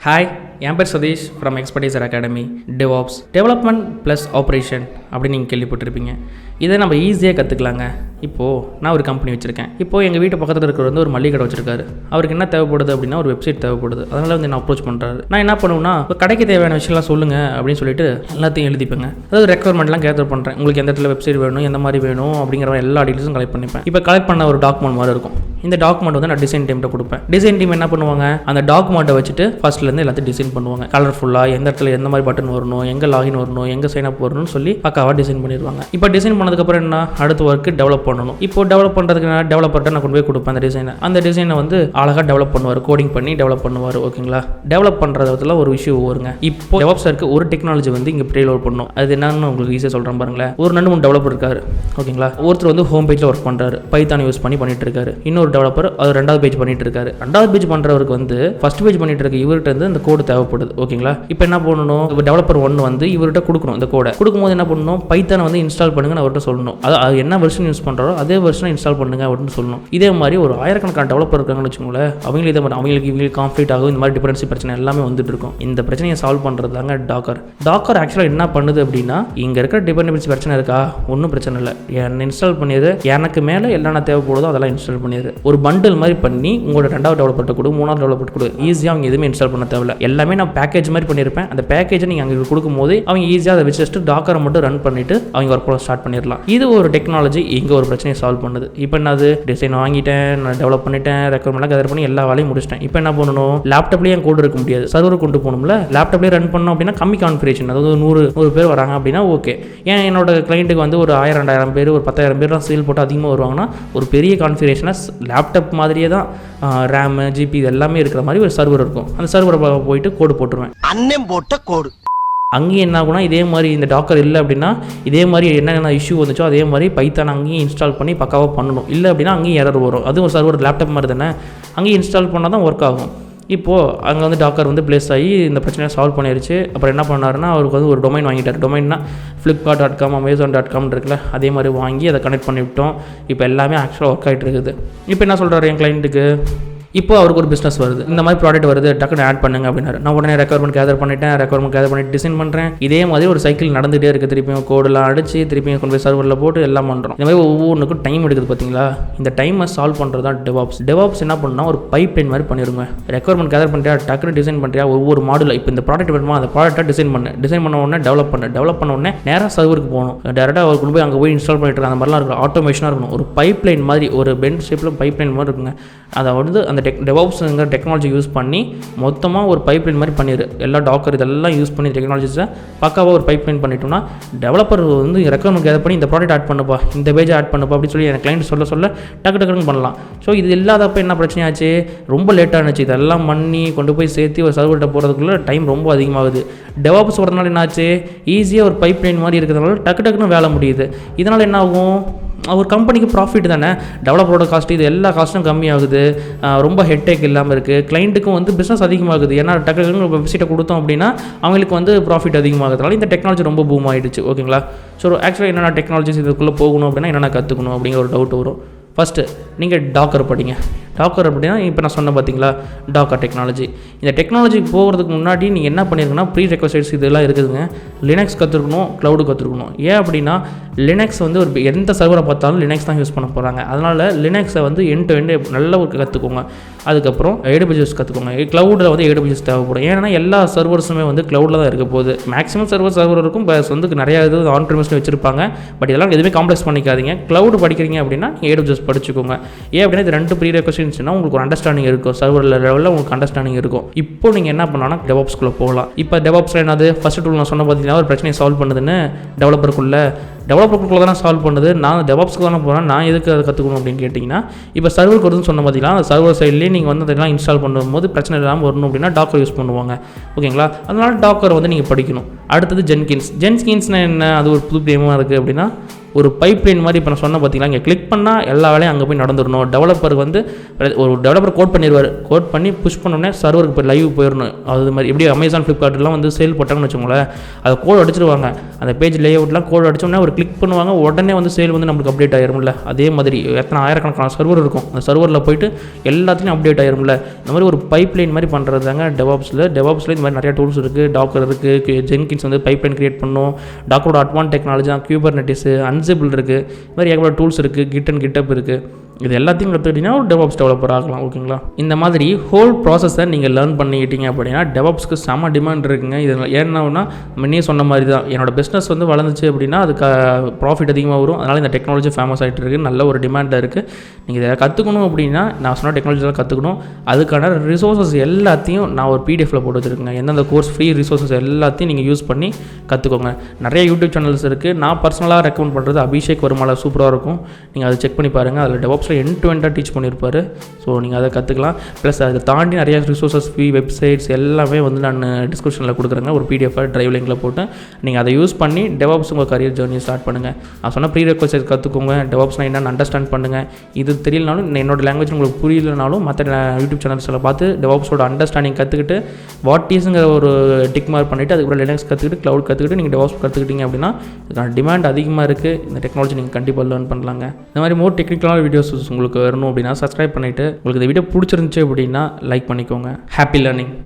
Hi, என் பேர் Satish from Expertizer Academy. DevOps development plus operation அப்படின்னு நீங்கள் கேள்விப்பட்டிருப்பீங்க. இதை நம்ம ஈஸியாக கற்றுக்கலாங்க. இப்போது நான் ஒரு கம்பெனி வச்சுருக்கேன். இப்போது எங்கள் வீட்டு பக்கத்தில் இருக்கிற ஒரு மளிகை கடை வச்சிருக்காரு. அவருக்கு என்ன தேவைப்படுது அப்படின்னா ஒரு வெப்சைட் தேவைப்படுது. அதனால் என்ன அப்ரோச் பண்ணுறாரு. நான் என்ன பண்ணுவேன்னா இப்போ கடைக்கு தேவையான விஷயம்லாம் சொல்லுங்கள் அப்படின்னு சொல்லிட்டு எல்லாத்தையும் எழுதிப்பேங்க. அதாவது ரெக்குவயர்மெண்ட்லாம் கேதர் பண்ணுறேன். உங்களுக்கு எந்த இடத்துல வெப்சைட் வேணும், எந்த மாதிரி வேணும் அப்படிங்கிற எல்லா டீட்டெயில்ஸும் கலெக்ட் பண்ணிப்பேன். இப்போ கலெக்ட் பண்ண ஒரு டாக்குமெண்ட் மாதிரி இருக்கும். இந்த டாக்குமெண்ட் வந்து நான் டிசைன் டீம்கிட்ட கொடுப்பேன். டிசைன் டீம் என்ன பண்ணுவாங்க, அந்த டாக்குமெண்ட்டை வச்சுட்டு ஃபர்ஸ்ட்லேருந்து எல்லாத்தையும் டிசைன் பண்ணுவாங்க. கலர்ஃபுல்லாக எந்த இடத்துல எந்த மாதிரி பட்டன் வரணும், எங்கே லாகின் வரணும், எங்கே சைன் அப் வரணும்னு சொல்லி பக்காவாக டிசைன் பண்ணிடுவாங்க. இப்போ டிசைன் பண்ணதுக்கப்புறம் என்ன, அடுத்த ஒர்க்கு டெவலப் பண்ணணும். இப்போ டெவலப் பண்ணுறதுக்கு நான் டெவலப்பர்கிட்ட நான் கொண்டு போய் கொடுப்பேன் அந்த டிசைனை வந்து அழகாக டெவலப் பண்ணுவார், கோடிங் பண்ணி டெவலப் பண்ணுவார். ஓகேங்களா, டெவலப் பண்ணுறதுல ஒரு விஷயம் வருங்க. இப்போ டெவலப்ஸருக்கு ஒரு டெக்னாலஜி வந்து இங்கே ப்ரீலோட் பண்ணணும். அது என்னன்னு உங்களுக்கு ஈஸியாக சொல்கிறேன் பாருங்களேன். ஒரு 2-3 டெவலப்பர் இருக்காரு. ஓகேங்களா, ஒருத்தர் வந்து ஹோம் பேஜில் ஒர்க் பண்ணுறாரு, பைத்தான் யூஸ் பண்ணிட்டு இருக்காரு. இன்னொரு டெவலப்பர் அது 2வது பேஜ் பண்ணிட்டு இருக்காரு. 2வது பேஜ் பண்ணுறவருக்கு வந்து ஃபர்ஸ்ட் பேஜ் பண்ணிட்டு இருக்க இவர்கிட்ட இருந்து இந்த கோடு தேவைப்படுது. ஓகேங்களா, இப்போ என்ன பண்ணணும், டெவலப்பர் 1 வந்து இவர்கிட்ட கொடுக்கணும். இந்த கோடை கொடுக்கும்போது என்ன பண்ணணும், பைத்தானை வந்து இன்ஸ்டால் பண்ணுங்கன்னு அவர்கிட்ட சொல்லணும். அது என்ன வெர்ஷன் யூஸ் பண்ணுறாரோ அதே வெர்ஷனை இன்ஸ்டால் பண்ணுங்க அப்படின்னு சொல்லணும். இதே மாதிரி ஒரு ஆயிரக்கணக்கான டெவலப்பர் இருக்காங்கன்னு வச்சுக்கோங்களேன். அவங்களுக்கு இவங்களுக்கு கான்ஃப்ளிக்ட் ஆகும். இந்த மாதிரி டிபெண்டன்சி பிரச்சனை எல்லாமே வந்துட்டு இருக்கும். இந்த பிரச்சனையை சால்வ் பண்ணுறது தாங்க டாக்கர். டாக்கர் ஆக்சுவலாக என்ன பண்ணுது அப்படின்னா, இங்கே இருக்கிற டிபெண்டன்சி பிரச்சனை இருக்கா, ஒன்றும் பிரச்சனை இல்லை, என்ன இன்ஸ்டால் பண்ணிடு, எனக்கு மேலே என்னென்ன தேவைப்படுதோ அதெல்லாம் இன்ஸ்டால் பண்ணிடு. ஒரு பண்டில் மாதிரி பண்ணி உங்களோட 2வது டெவலப்பர்ட்ட கொடு, 3வது டெவலப்பர் கொடு. ஈஸியாக அவங்க எதுவுமே இன்ஸ்டால் பண்ண தேவையில்ல. எல்லாமே நான் பேக்கேஜ் மாதிரி பண்ணியிருப்பேன். அந்த பேக்கேஜை நீங்கள் அங்கே கொடுக்கும்போது அவங்க ஈஸியாக அதை வச்சுட்டு டாக்கரை மட்டும் ரன் பண்ணிட்டு அவங்க ஒர்க் பண்ண ஸ்டார்ட் பண்ணிடலாம். இது ஒரு டெக்னாலஜி இங்கே ஒரு பிரச்சனையை சால்வ் பண்ணுது. இப்போ என்னது, டிசைன் வாங்கிட்டேன், நான் டெவலப் பண்ணிட்டேன், ரெக்குவயர்மெண்ட்லாம் கேதர் பண்ணி எல்லா வேலையும் முடிச்சிட்டேன். இப்போ என்ன பண்ணணும், லேப்டாப்லேயே என் கோடு இருக்க முடியாது, சர்வர் கொண்டு போகணும்ல. லேப்டாப்லேயே ரன் பண்ணோம் அப்படின்னா கம்மி கான்ஃபிகரேஷன், அதாவது 100 பேர் வராங்க அப்படின்னா ஓகே. ஏன் என்னோட கிளைண்ட்டுக்கு வந்து ஒரு 1000-2000 பேர், ஒரு 10,000 பேர்லாம் சேல் போட்டு அதிகமாக வருவாங்கன்னா ஒரு பெரிய கான்ஃபிகரேஷனாக லேப்டாப் மாதிரியே தான் ரேமு, ஜிபி இது எல்லாமே இருக்கிற மாதிரி ஒரு சர்வர் இருக்கும். அந்த சர்வரை போயிட்டு கோடு போட்டுருவேன். அண்ணன் போட்ட கோடு அங்கேயும் என்ன ஆகுனா, இதே மாதிரி இந்த டாக்கர் இல்லை அப்படின்னா இதே மாதிரி என்னென்ன இஷ்யூ வந்துச்சோ அதே மாதிரி பைத்தான் அங்கேயும் இன்ஸ்டால் பண்ணி பக்காவாக பண்ணணும். இல்லை அப்படின்னா அங்கேயும் எரர் வரும். அதுவும் ஒரு சர்வர் லேப்டாப் மாதிரி தானே, அங்கேயும் இன்ஸ்டால் பண்ணால் தான் ஒர்க் ஆகும். இப்போது அங்கே வந்து டாக்கர் வந்து பிளேஸ் ஆகி இந்த பிரச்சனையை சால்வ் பண்ணிடுச்சு. அப்புறம் என்ன பண்ணாருன்னா, அவருக்கு வந்து ஒரு டொமைன் வாங்கிட்டார். டொமைன்னா flipkart.com, amazon.com இருக்குல்ல, அதே மாதிரி வாங்கி அதை கனெக்ட் பண்ணிவிட்டோம். இப்போ எல்லாமே ஆக்சுவலாக ஒர்க் ஆகிட்டு இருக்குது. இப்போ என்ன சொல்கிறாரு என் கிளைண்ட்டுக்கு, இப்போ அவருக்கு ஒரு பிஸ்னஸ் வருது, இந்த மாதிரி ப்ராடக்ட் வருது, டக்குன்னு ஆட் பண்ணுங்க அப்படின்னாரு. நான் உடனே ரெக்குவயர்மெண்ட் கேதர் பண்ணிட்டு டிசைன் பண்ணுறேன். இதே மாதிரி ஒரு சைக்கிள் நடந்துகிட்டே இருக்குது. திருப்பியும் கோடெல்லாம் அடிச்சு திருப்பியும் கொண்டு போய் சர்வரில் போட்டு எல்லாம் பண்ணுறோம். இந்த மாதிரி ஒவ்வொன்றுக்கும் டைம் எடுக்குது பார்த்தீங்களா. இந்த டைமை சால்வ் பண்ணுறது தான் டெவாப்ஸ். டெவாப்ஸ் என்ன பண்ணால் ஒரு பைப் லைன் மாதிரி பண்ணிடுங்க. ரெக்குவயர்மெண்ட் கேதர் பண்ணிட்டியா, டக்குன்னு டிசைன் பண்ணிட்டியா, ஒவ்வொரு மாடல் இப்போ இந்த ப்ராடக்ட் வேணுமா, அந்த ப்ராடக்ட்டை டிசைன் பண்ண உடனே டெவலப் பண்ண உடனே நேராக சர்வருக்கு போகணும். டேரெக்டாக அவர் கொண்டு போய் அங்கே போய் இன்ஸ்டால் பண்ணிட்டு அந்த மாதிரிலாம் இருக்கும். ஆட்டோமேஷனாக இருக்கணும். ஒரு பைப் லைன் மாதிரி, ஒரு பெண்ட் ஷேப்பில் பைப் லைன் மாதிரி இருக்குங்க. அதை வந்து அந்த டெவாப்ஸ் டெக்னாலஜி யூஸ் பண்ணி மொத்தமாக ஒரு பைப் லைன் மாதிரி பண்ணிடு. எல்லா டாக்கர் இதெல்லாம் யூஸ் பண்ணி டெக்னாலஜிஸை பக்காவாக ஒரு பைப் லைன் பண்ணிட்டோம்னா, டெவலப்பர் வந்து ரெக்குவயர்மெண்ட் கேதர் பண்ணி இந்த ப்ராடக்ட் ஆட் பண்ணுப்பா, இந்த பேஜை ஆட் பண்ணுப்பா அப்படின்னு சொல்லி எனக்கு கிளைண்ட் சொல்ல டக்குன்னு பண்ணலாம். ஸோ இது இல்லாதப்போ என்ன பிரச்சனையாச்சு, ரொம்ப லேட்டாக இருந்துச்சு. இதெல்லாம் பண்ணி கொண்டு போய் சேர்த்து ஒரு சர்வர்கிட்ட போகிறதுக்குள்ளே டைம் ரொம்ப அதிகமாகுது. டெவாப்ஸ் வரதுனால என்னாச்சு, ஈஸியாக ஒரு பைப் லைன் மாதிரி இருக்கிறதுனால டக்குன்னு வேலை முடியுது. இதனால் என்ன ஆகும், ஒரு கம்பெனிக்கு ப்ராஃபிட் தானே. டெவலப்பரோட காஸ்ட் இது எல்லா காஸ்ட்டும் கம்மியாகுது. ரொம்ப ஹெட்டேக் இல்லாமல் இருக்குது. கிளைண்ட்டுக்கும் வந்து பிஸ்னஸ் அதிகமாகுது. ஏன்னா டக்குனு வெப்சைட்டை கொடுத்தோம் அப்படின்னா அவங்களுக்கு வந்து ப்ராஃபிட் அதிகமாகிறதுனால இந்த டெக்னாலஜி ரொம்ப பூம் ஆகிடுச்சு. ஓகேங்களா, ஸோ ஆக்சுவலாக என்னென்ன டெக்னாலஜிஸ் இதுக்குள்ளே போகணும் அப்படின்னா என்னென்ன கற்றுக்கணும் அப்படிங்கிற ஒரு டவுட் வரும். ஃபஸ்ட்டு நீங்கள் டாக்கர் படிங்க. டாக்கர் அப்படின்னா இப்போ நான் சொன்ன பார்த்தீங்களா, டாக்கர் டெக்னாலஜி. இந்த டெக்னாலஜி போகிறதுக்கு முன்னாடி நீங்கள் என்ன பண்ணியிருக்கணும், ப்ரீ ரெக்வசைட்ஸ் இதெல்லாம் இருக்குதுங்க. லினக்ஸ் கற்றுக்கணும், க்ளவுடு கற்றுக்கணும். ஏன் அப்படின்னா லினக்ஸ் வந்து ஒரு எந்த சர்வரை பார்த்தாலும் லினக்ஸ் தான் யூஸ் பண்ண போகிறாங்க. அதனால் லினக்ஸை வந்து எண்ட் டு எண்ட் நல்ல ஒரு கற்றுக்கோங்க. அதுக்கப்புறம் AWS கற்றுக்கோங்க. க்ளவுடில் வந்து AWS தேவைப்படும். ஏன்னா எல்லா சர்வர்ஸுமே வந்து க்ளவுடில் தான் இருக்க போகுது. மேக்ஸிமம் சர்வர் இருக்கும். ப்ளஸ் வந்து நிறையா இது ஆன் ப்ரிமிஸ்ல வச்சுருப்பாங்க. பட் இதெல்லாம் எதுவுமே காம்ப்ளெக்ஸ் பண்ணிக்காதீங்க. க்ளவுடு படிக்கிறீங்க அப்படின்னா AWS படிச்சுக்கோங்க. ஏன் அப்படின்னா இது 2 ப்ரீ ரெக்வசைட்ஸ்னா உங்களுக்கு ஒரு அண்டர்ஸ்டாண்டிங் இருக்கும். சர்வர் லெவலில் உங்களுக்கு அண்டர்ஸ்டாண்டிங் இருக்கும். இப்போ நீங்கள் என்ன பண்ணலாம், டெவாப்ஸ்குள்ளே போகலாம். இப்போ டெவாப்ஸில் என்னது, ஃபஸ்ட் டூல் நான் சொன்ன பார்த்தீங்கன்னா ஒரு பிரச்சனையை சால்வ் பண்ணுதுன்னு டெவலப்பருக்குள்ளே தானே சால்வ் பண்ணுது. நான் டெவாப்ஸ்க்கு தானே போகிறேன், நான் எதுக்கு அதை கற்றுக்கணும் அப்படின்னு கேட்டிங்கன்னா, இப்போ சர்வருக்கு வருதுன்னு சொன்ன பார்த்தீங்கன்னா அந்த சர்வர் சைட்லேயே நீங்கள் வந்து அதெல்லாம் இன்ஸ்டால் பண்ணும்போது பிரச்சனை இல்லாமல் வரணும் அப்படின்னா டாக்கர் யூஸ் பண்ணுவாங்க. ஓகேங்களா, அதனால் டாக்கர் வந்து நீங்கள் படிக்கணும். அடுத்தது ஜென்கின்ஸ்னால் என்ன, அது ஒரு புது நேமாக இருக்குது அப்படின்னா ஒரு பைப் லைன் மாதிரி இப்போ நான் சொன்ன பார்த்தீங்களா, இங்கே கிளிக் பண்ணால் எல்லா வேலையும் அங்கே போய் நடந்துடணும். டெவலப்பருக்கு வந்து ஒரு டெவலப்பர் கோட் பண்ணிடுவார், கோட் பண்ணி புஷ் பண்ணோடனே சர்வருக்கு போய் லைவ் போயிடணும். அது மாதிரி எப்படி அமேசான் ஃப்ளிப்கார்ட்லாம் வந்து சேல் போட்டாங்கன்னு வச்சுக்கோங்களேன், அதை கோட் அடிச்சிருவாங்க. அந்த பேஜ் லே அவுட்லாம் கோட் அடிச்சோடனே ஒரு கிளிக் பண்ணுவாங்க, உடனே வந்து சேல் வந்து நம்மளுக்கு அப்டேட் ஆயிரும்ல. அதே மாதிரி எத்தனை ஆயிரக்கணக்கான சர்வர் இருக்கும், அந்த சர்வரில் போயிட்டு எல்லாத்தையும் அப்டேட் ஆயிரும்ல. இந்த மாதிரி ஒரு பைப் லைன் மாதிரி பண்ணுறது தாங்க டெவாப்ஸில் இந்த மாதிரி நிறைய டூல்ஸ் இருக்குது. டாக்கர் இருக்குது, ஜென்கின்ஸ் வந்து பைப் லைன் கிரியேட் பண்ணணும். டாக்கரோட அட்வான்ஸ் டெக்னாலஜி தான், குபர்நெட்டிஸ், அன்சிபிள் இருக்குது. இது மாதிரி ஏகப்பட்ட டூல்ஸ் இருக்குது, கிட் அண்ட் கிட்டப் இருக்குது. இது எல்லாத்தையும் கற்றுக்கிட்டிங்கன்னா ஒரு டெவாப்ஸ் டெவலப்பர் ஆகலாம். ஓகேங்களா, இந்த மாதிரி ஹோல் ப்ராசஸை நீங்கள் லேர்ன் பண்ணிக்கிட்டீங்க அப்படின்னா டெவாப்ஸ்க்கு செம்ம டிமாண்ட் இருக்குங்க. இது ஏன்னா முன்னே சொன்ன மாதிரி தான், என்னோட பிஸ்னஸ் வந்து வளர்ந்துச்சு அப்படின்னா அதுக்கு ப்ராஃபிட் அதிகமாக வரும். அதனால் இந்த டெக்னாலஜி ஃபேமஸ் ஆகிட்டு இருக்குது, நல்ல ஒரு டிமாண்டில் இருக்குது. நீங்கள் இதை கற்றுக்கணும் அப்படின்னா நான் சொன்ன டெக்னாலஜிலாம் கற்றுக்கணும். அதுக்கான ரிசோர்ஸஸ் எல்லாத்தையும் நான் ஒரு பிடிஎஃபில் போட்டு வச்சுருக்கேங்க. எந்தெந்த கோர்ஸ் ஃப்ரீ ரிசோர்ஸஸ் எல்லாத்தையும் நீங்கள் யூஸ் பண்ணி கற்றுக்கோங்க. நிறைய யூடியூப் சேனல்ஸ் இருக்குது. நான் பர்சனலாக ரெக்கமெண்ட் பண்ணுறது அபிஷேக் வருமால, சூப்பராக இருக்கும். நீங்கள் அதை செக் பண்ணி பாருங்கள். அதில் டெவாப்ஸ் எண்ட் டு எண்டாக டீச் பண்ணியிருப்பார். ஸோ நீங்கள் அதை கற்றுக்கலாம். ப்ளஸ் அதை தாண்டி நிறைய ரிசோர்ஸஸ், ஃப்ரீ வெப்சைட்ஸ் எல்லாமே வந்து நான் டிஸ்கிரிப்ஷனில் கொடுக்குறேங்க. ஒரு பிடிஎஃப் டிரைவ் லிங்கில் போட்டு நீங்கள் அதை யூஸ் பண்ணி டெவாப்ஸ் உங்கள் கரியர் ஜேர்னியை ஸ்டார்ட் பண்ணுங்கள். நான் சொன்ன ப்ரீ ரெக்வஸ்ட் கற்றுக்கோங்க. டெவாப்ஸ்னால் என்னென்னு அண்டர்ஸ்டாண்ட் பண்ணுங்கள். இது தெரியலனாலும் என்னோட லாங்குவேஜ் உங்களுக்கு புரியலனாலும் மற்ற யூடியூப் சேனல்ஸில் பார்த்து டெவாப்ஸோட அண்டர்ஸ்டாண்டிங் கற்றுக்கிட்டு வாட் இஸ்ங்கிற ஒரு டிக் மார்க் பண்ணிவிட்டு அதுக்கப்புறம் லினக்ஸ் கற்றுக்கிட்டு க்ளவுட் கற்றுக்கிட்டு நீங்கள் டெவாப்ஸ் கற்றுக்கிட்டீங்க அப்படின்னா இதுக்கான டிமாண்ட் அதிகமாக இருக்குது. இந்த டெக்னாலஜி நீங்கள் கண்டிப்பாக லேர்ன் பண்ணலாங்க. இந்த மாதிரி மோர் டெக்னிக்கலான வீடியோஸ் உங்களுக்கு வரணும் அப்படின்னா சப்ஸ்கிரைப் பண்ணிவிட்டு உங்களுக்கு இந்த வீடியோ பிடிச்சிருந்துச்சு அப்படின்னா லைக் பண்ணிக்கோங்க. Happy learning.